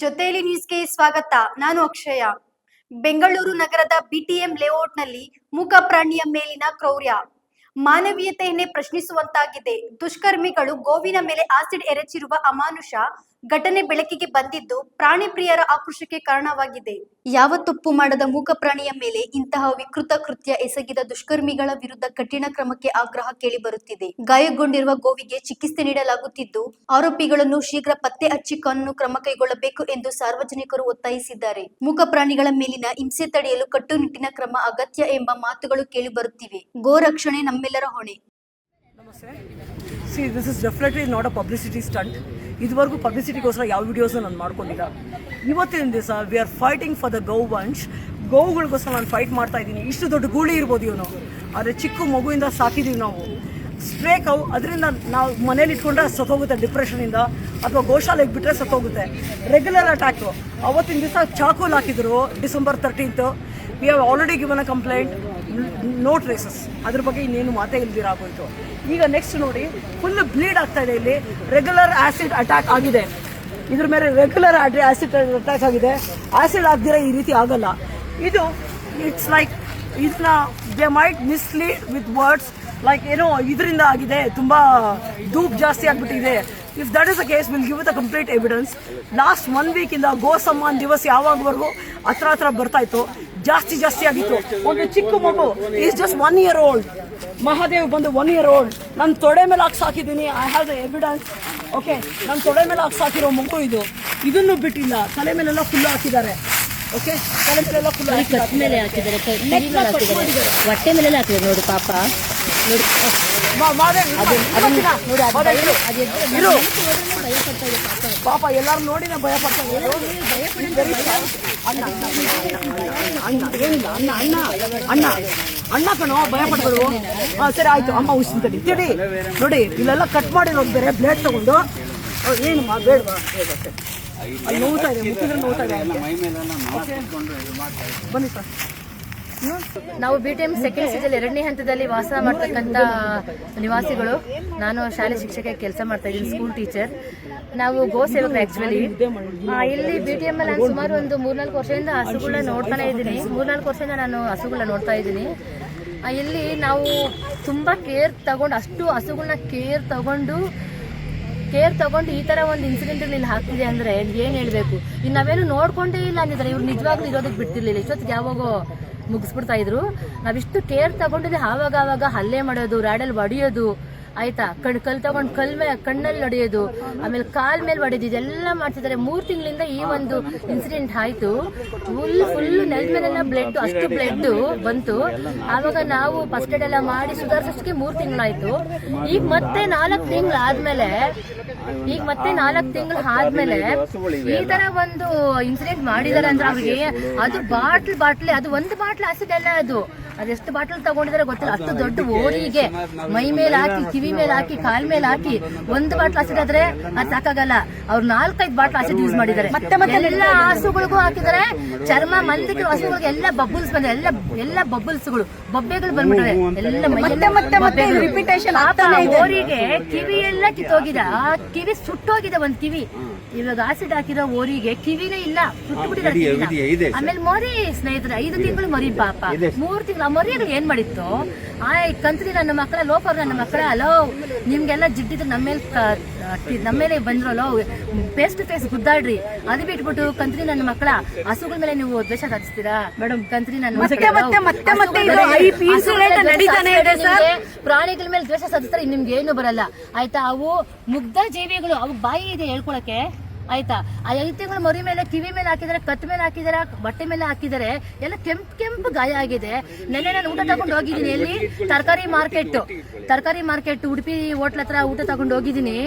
ಜೊತೆಯಲ್ಲಿ ನ್ಯೂಸ್ಗೆ ಸ್ವಾಗತ. ನಾನು ಅಕ್ಷಯ. ಬೆಂಗಳೂರು ನಗರದ ಬಿಟಿಎಂ ಲೇಔಟ್ನಲ್ಲಿ ಮೂಕ ಪ್ರಾಣಿಯ ಮೇಲಿನ ಕ್ರೌರ್ಯ ಮಾನವೀಯತೆಯನ್ನೇ ಪ್ರಶ್ನಿಸುವಂತಾಗಿದೆ. ದುಷ್ಕರ್ಮಿಗಳು ಗೋವಿನ ಮೇಲೆ ಆಸಿಡ್ ಎರಚಿರುವ ಅಮಾನುಷ ಘಟನೆ ಬೆಳಕಿಗೆ ಬಂದಿದ್ದು ಪ್ರಾಣಿ ಪ್ರಿಯರ ಆಕ್ರೋಶಕ್ಕೆ ಕಾರಣವಾಗಿದೆ. ಯಾವ ತಪ್ಪು ಮಾಡದ ಮೂಕ ಪ್ರಾಣಿಯ ಮೇಲೆ ಇಂತಹ ವಿಕೃತ ಕೃತ್ಯ ಎಸಗಿದ ದುಷ್ಕರ್ಮಿಗಳ ವಿರುದ್ಧ ಕಠಿಣ ಕ್ರಮಕ್ಕೆ ಆಗ್ರಹ ಕೇಳಿಬರುತ್ತಿದೆ. ಗಾಯಗೊಂಡಿರುವ ಗೋವಿಗೆ ಚಿಕಿತ್ಸೆ ನೀಡಲಾಗುತ್ತಿದ್ದು ಆರೋಪಿಗಳನ್ನು ಶೀಘ್ರ ಪತ್ತೆ ಹಚ್ಚಿ ಕಾನೂನು ಕ್ರಮ ಕೈಗೊಳ್ಳಬೇಕು ಎಂದು ಸಾರ್ವಜನಿಕರು ಒತ್ತಾಯಿಸಿದ್ದಾರೆ. ಮೂಕ ಪ್ರಾಣಿಗಳ ಮೇಲಿನ ಹಿಂಸೆ ತಡೆಯಲು ಕಟ್ಟುನಿಟ್ಟಿನ ಕ್ರಮ ಅಗತ್ಯ ಎಂಬ ಮಾತುಗಳು ಕೇಳಿಬರುತ್ತಿವೆ. ಗೋ ರಕ್ಷಣೆ ನಮ್ಮೆಲ್ಲರ ಹೊಣೆ. ನಮಸ್ತೆ. This is definitely not a publicity stunt. ಇದುವರೆಗೂ ಪಬ್ಲಿಸಿಟಿಗೋಸ್ಕರ ಯಾವ ವಿಡಿಯೋಸ್ನ ನಾನು ಮಾಡ್ಕೊಂಡಿಲ್ಲ. ಇವತ್ತಿನ ದಿವಸ we are fighting for the ಗೌ ವಂಶ್. ಗೋವುಗಳಿಗೋಸ್ಕರ ನಾನು ಫೈಟ್ ಮಾಡ್ತಾ ಇದ್ದೀನಿ. ಇಷ್ಟು ದೊಡ್ಡ ಗೂಳಿ ಇರ್ಬೋದು ಇವನು, ಆದರೆ ಚಿಕ್ಕ ಮಗುವಿಂದ ಸಾಕಿದ್ದೀವಿ ನಾವು. ಸ್ಟ್ರೇ ಕೌ, ಅದರಿಂದ ನಾವು ಮನೇಲಿ ಇಟ್ಕೊಂಡ್ರೆ ಸತ್ತೋಗುತ್ತೆ ಡಿಪ್ರೆಷನಿಂದ, ಅಥವಾ ಗೋಶಾಲೆಗೆ ಬಿಟ್ಟರೆ ಸತ್ತೋಗುತ್ತೆ. Regular attack. ಅವತ್ತಿನ ದಿವಸ ಚಾಕೂಲ್ ಹಾಕಿದ್ರು December 13th. We have already given a complaint, no traces. ಅದ್ರ ಬಗ್ಗೆ ಇನ್ನೇನು ಮಾತೇ ಇಲ್ದಿರಾಗೋಯ್ತು. ಈಗ ನೆಕ್ಸ್ಟ್ ನೋಡಿ, ಫುಲ್ ಬ್ಲೀಡ್ ಆಗ್ತಾ ಇದೆ. ಇಲ್ಲಿ ರೆಗ್ಯುಲರ್ ಆಸಿಡ್ ಅಟ್ಯಾಕ್ ಆಗಿದೆ. ಇದ್ರ ಮೇಲೆ ರೆಗ್ಯುಲರ್ ಆಸಿಡ್ ಅಟ್ಯಾಕ್ ಆಗಿದೆ. ಆಸಿಡ್ ಆಗದಿರ ಈ ರೀತಿ ಆಗಲ್ಲ. ಇದು ಇಟ್ಸ್ ಲೈಕ್ ಇದನ್ನ they might mislead with words like ಏನೋ ಇದರಿಂದ ಆಗಿದೆ, ತುಂಬಾ ಧೂಪ್ ಜಾಸ್ತಿ ಆಗ್ಬಿಟ್ಟಿದೆ. If that is the case, will give the complete evidence. Last 1 week ಇಂದ ಗೋ ಸಮ್ಮಾನ್ ದಿವಸ ಯಾವಾಗವರೆಗೂ ಹತ್ರ ಬರ್ತಾ ಇತ್ತು, ಜಾಸ್ತಿ ಆಗಿತ್ತು. ಒಂದು ಚಿಕ್ಕ ಮಗು is just 1 year old. Mahadev ಬಂದು 1 year old. ನಾನು ತೊಡೆ ಮೇಲೆ ಹಾಕಿ ಸಾಕಿದ್ದೀನಿ. I have the evidence. Okay, ನಾನು ತೊಡೆ ಮೇಲೆ ಹಾಕಿ ಸಾಕಿರೋ ಮಗು ಇದು. ಇದನ್ನು ಬಿಟ್ಟಿಲ್ಲ, ತಲೆ ಮೇಲೆಲ್ಲ ಫುಲ್ ಹಾಕಿದ್ದಾರೆ. ಓಕೆ, ತಲೆ ಮೇಲೆಲ್ಲ ಫುಲ್ ಮೇಲೆ ಹಾಕಿದ್ದಾರೆ, ಹೊಟ್ಟೆ ಮೇಲೆ ಹಾಕಿದ್ದಾರೆ ನೋಡಿ ಪಾಪ. ನೋಡಿ ಪಾಪ ಎಲ್ಲಾರು ನೋಡಿ ನಾ ಭಯ ಪಡ್ತಾ ಇದ್ದಾರೆ. ಅಣ್ಣ ಕಣೋ ಭಯ ಪಡ್ಬೋದು. ಸರಿ ಆಯ್ತು, ಅಮ್ಮ ಉಸಿರು ತಡಿ ನೋಡಿ. ಇಲ್ಲೆಲ್ಲ ಕಟ್ ಮಾಡಿರೋದು ಬೇರೆ, ಬ್ಲೇಡ್ ತಗೊಂಡು ಏನು ಬೇಡವಾ, ಅಲ್ಲಿ ನೋಡ್ತಾ ಇದೆ, ಮುಟ್ಟಿದ್ರೆ ನೋಡ್ತಾ ಇದೆ. ಬನ್ನಿ ಸರ್. ನಾವು ಬಿಟಿಎಂ ಸೆಕೆಂಡ್ ಸ್ಟೇಜ್ 2ನೇ ಹಂತದಲ್ಲಿ ವಾಸ ಮಾಡ್ತಕ್ಕಂಥ ನಿವಾಸಿಗಳು. ನಾನು ಶಾಲೆ ಶಿಕ್ಷಕ ಕೆಲಸ ಮಾಡ್ತಾ ಇದ್ದೀನಿ, ಸ್ಕೂಲ್ ಟೀಚರ್. ನಾವು ಗೋ ಸೇವಕರು ಆ್ಯಕ್ಚುಲಿ. ಇಲ್ಲಿ ಬಿಟಿಎಂ ಅಲ್ಲಿ ನಾನು ಸುಮಾರು ಒಂದು 3-4 ವರ್ಷದಿಂದ ಹಸುಗಳನ್ನ ನೋಡ್ತಾನೆ ಇದ್ದೀನಿ. 3-4 ವರ್ಷದಿಂದ ನಾನು ಹಸುಗಳನ್ನ ನೋಡ್ತಾ ಇದ್ದೀನಿ. ಇಲ್ಲಿ ನಾವು ತುಂಬ ಕೇರ್ ತಗೊಂಡು, ಅಷ್ಟು ಹಸುಗಳನ್ನ ಕೇರ್ ತಗೊಂಡು ಈ ತರ ಒಂದು ಇನ್ಸಿಡೆಂಟ್ ಇಲ್ಲಿ ಹಾಕ್ತಿದೆ ಅಂದ್ರೆ ಏನ್ ಹೇಳ್ಬೇಕು. ಇನ್ನು ನಾವೇನು ನೋಡ್ಕೊಂಡೇ ಇಲ್ಲ ಅಂದಿದ್ದಾರೆ. ಇವ್ರು ನಿಜವಾಗ್ಲೂ ಇರೋದಕ್ಕೆ ಬಿಡ್ತಿರ್ಲಿಲ್ಲ. ಇಷ್ಟೊತ್ತಿಗೆ ಯಾವಾಗೋ ಮುಗಿಸ್ಬಿಡ್ತಾ ಇದ್ರು. ನಾವಿಷ್ಟು ಕೇರ್ ತಗೊಂಡಿದ್ರೆ ಆವಾಗ ಹಲ್ಲೆ ಮಾಡೋದು, ರಾಡಲ್ಲಿ ಹೊಡಿಯೋದು, ಆಯ್ತಾ, ಕಲ್ ತಗೊಂಡು ಕಣ್ಣಲ್ಲಿ ಹೊಡೆಯೋದು, ಆಮೇಲೆ ಕಾಲ್ ಮೇಲೆ ಹೊಡೆಯೋದು, ಇದೆಲ್ಲ ಮಾಡ್ತಿದ್ದಾರೆ. 3 ತಿಂಗಳಿಂದ ಈ ಒಂದು ಇನ್ಸಿಡೆಂಟ್ ಆಯ್ತು. ಫುಲ್ ನೆಲದ ಮೇಲೆಲ್ಲ ಬ್ಲಡ್, ಅಷ್ಟು ಬ್ಲಡ್ ಬಂತು. ಆವಾಗ ನಾವು ಫಸ್ಟ್ ಏಡ್ ಎಲ್ಲ ಮಾಡಿ ಸುಧಾರಿಸೋಷ್ಟಕ್ಕೆ 3 ತಿಂಗಳಾಯ್ತು. ಈಗ ಮತ್ತೆ 4 ತಿಂಗಳು ಆದ್ಮೇಲೆ ಈ ತರ ಒಂದು ಇನ್ಸಿಡೆಂಟ್ ಮಾಡಿದಾರೆ ಅಂದ್ರೆ ಅವ್ರಿಗೆ ಅದು ಬಾಟ್ಲಿ ಅದು ಒಂದು ಬಾಟ್ಲ್ ಆಸಿಡ್ ಅಲ್ಲ, ಅದೆಷ್ಟು ಬಾಟಲ್ ತಗೊಂಡಿದ್ದಾರೆ ಗೊತ್ತಿಲ್ಲ. ಅಷ್ಟು ದೊಡ್ಡ ಓರಿಗೆ ಮೈ ಮೇಲೆ ಹಾಕಿ, ಕಿವಿ ಮೇಲೆ ಹಾಕಿ, ಕಾಲ್ ಮೇಲೆ ಹಾಕಿ, ಒಂದು ಬಾಟ್ಲ್ ಆಸಿಡ್ ಆದ್ರೆ ಅದು ಸಾಕಾಗಲ್ಲ. ಅವ್ರು 4-5 ಬಾಟ್ಲ್ ಆಸಿಡ್ ಯೂಸ್ ಮಾಡಿದ್ದಾರೆ. ಎಲ್ಲ ಹಸುಗಳಿಗೂ ಹಾಕಿದ್ದಾರೆ. ಚರ್ಮ ಮಂದಿಗೆ ಹಸುಗಳಿಗೆ ಎಲ್ಲ ಬಬಲ್ಸ್ ಬಂದ, ಎಲ್ಲ ಬಬಲ್ಸ್ಗಳು, ಬೊಬ್ಬೆಗಳು ಬಂದ್ಬಿಟ್ರೆ ಎಲ್ಲ ರಿಪಿಟೇಷನ್. ಓರಿಗೆ ಕಿವಿ ಎಲ್ಲ ಕಿತ್ತೋಗಿದೆ, ಆ ಕಿವಿ ಸುಟ್ಟೋಗಿದೆ ಒಂದು ಕಿವಿ. ಇವಾಗ ಆಸಿಡ್ ಹಾಕಿರೋ ಓರಿಗೆ ಕಿವಿನೇ ಇಲ್ಲ, ಸುಟ್ಟುಬಿಟ್ಟಿದ್ದಾರೆ. ಆಮೇಲೆ ಮೊರಿ ಸ್ನೇಹಿತರೆ, 5 ತಿಂಗಳು ಮರಿ ಪಾಪ. 3 ತಿಂಗಳು ಆ ಮರಿಗಳು ಏನ್ ಮಾಡಿತ್ತು, ಆ ಕಂತ್ರಿ ನನ್ನ ಮಕ್ಕಳ, ಲೋಪರ್ ನನ್ನ ಮಕ್ಕಳ, ಅಲೋ ನಿಮ್ಗೆಲ್ಲ ಜಿಡ್ಡಿದ್ರೆ ನಮ್ಮ ಮೇಲೆ ಬಂದ್ರಲ್ಲೋ, ಫೇಸ್ ಟು ಫೇಸ್ ಗುದ್ದಾಡ್ರಿ. ಅದು ಬಿಟ್ಬಿಟ್ಟು ಕಂತ್ರಿ ನನ್ನ ಮಕ್ಕಳ ಹಸುಗಳ ಮೇಲೆ ನೀವು ದ್ವೇಷ ಸಾಧಿಸ್ತೀರಾ ಮೇಡಮ್? ಕಂತ್ರಿ ನನ್ನ ಪ್ರಾಣಿಗಳ ಮೇಲೆ ದ್ವೇಷ ಸಾಧಿಸ್ತಾರೆ, ನಿಮ್ಗೆ ಏನು ಬರಲ್ಲ ಆಯ್ತಾ. ಅವು ಮುಗ್ಧ ಜೀವಿಗಳು, ಅವು ಬಾಯಿ ಇದೆ ಹೇಳ್ಕೊಳಕ್ಕೆ ಆಯ್ತಾ. ಆ 5 ತಿಂಗಳು ಮರಿ ಮೇಲೆ, ಕಿವಿ ಮೇಲೆ ಹಾಕಿದ್ದಾರೆ, ಕತ್ ಮೇಲೆ ಹಾಕಿದ್ದಾರೆ, ಬಟ್ಟೆ ಮೇಲೆ ಹಾಕಿದ್ದಾರೆ. ಎಲ್ಲ ಕೆಂಪು ಗಾಯ ಆಗಿದೆ. ನೆನ್ನೆ ನಾನು ಊಟ ತಗೊಂಡು ಹೋಗಿದ್ದೀನಿ. ಎಲ್ಲಿ? ತರಕಾರಿ ಮಾರ್ಕೆಟ್ ಉಡುಪಿ ಹೋಟ್ಲ್ ಹತ್ರ ಊಟ ತಗೊಂಡು ಹೋಗಿದ್ದೀನಿ.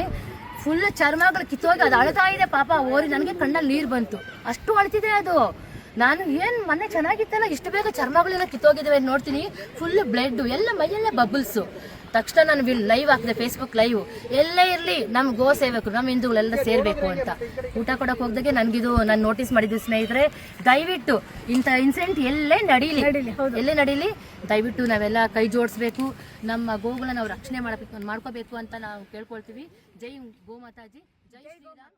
ಫುಲ್ ಚರ್ಮಗಳು ಕಿತ್ತೋಗಿ ಅದು ಅಳ್ತಾ ಇದೆ ಪಾಪ ಓರಿ. ನನಗೆ ಕಣ್ಣಲ್ಲಿ ನೀರು ಬಂತು, ಅಷ್ಟು ಅಳ್ತಿದೆ ಅದು. ನಾನು ಏನ್ ಮೊನ್ನೆ ಚೆನ್ನಾಗಿತ್ತಲ್ಲ, ಇಷ್ಟು ಬೇಗ ಚರ್ಮಗಳೆಲ್ಲ ಕಿತ್ತೋಗಿದ್ದಾವೆ ನೋಡ್ತೀನಿ. ಫುಲ್ ಬ್ಲಡ್, ಎಲ್ಲ ಮೈಯೆಲ್ಲ ಬಬಲ್ಸು. ತಕ್ಷಣ ನಾನು ಲೈವ್ ಹಾಕಿದೆ, ಫೇಸ್ಬುಕ್ ಲೈವ್. ಎಲ್ಲೇ ಇರಲಿ ನಮ್ಮ ಗೋ ಸೇವಕರು, ನಮ್ಮ ಹಿಂದೂಗಳೆಲ್ಲ ಸೇರ್ಬೇಕು ಅಂತ. ಊಟ ಕೊಡಕ್ಕೆ ಹೋಗ್ದಾಗೆ ನನಗಿದು ನಾನು ನೋಟಿಸ್ ಮಾಡಿದ್ವಿ ಸ್ನೇಹಿತರೆ. ದಯವಿಟ್ಟು ಇಂಥ ಇನ್ಸಿಡೆಂಟ್ ಎಲ್ಲೇ ನಡೀಲಿ, ದಯವಿಟ್ಟು ನಾವೆಲ್ಲ ಕೈ ಜೋಡಿಸ್ಬೇಕು. ನಮ್ಮ ಗೋಗಳನ್ನ ನಾವು ರಕ್ಷಣೆ ಮಾಡ್ಕೋಬೇಕು ಅಂತ ನಾವು ಕೇಳ್ಕೊಳ್ತೀವಿ. ಜೈ ಗೋಮಾತಾಜಿ, ಜೈ ಶ್ರೀರಾಮ್.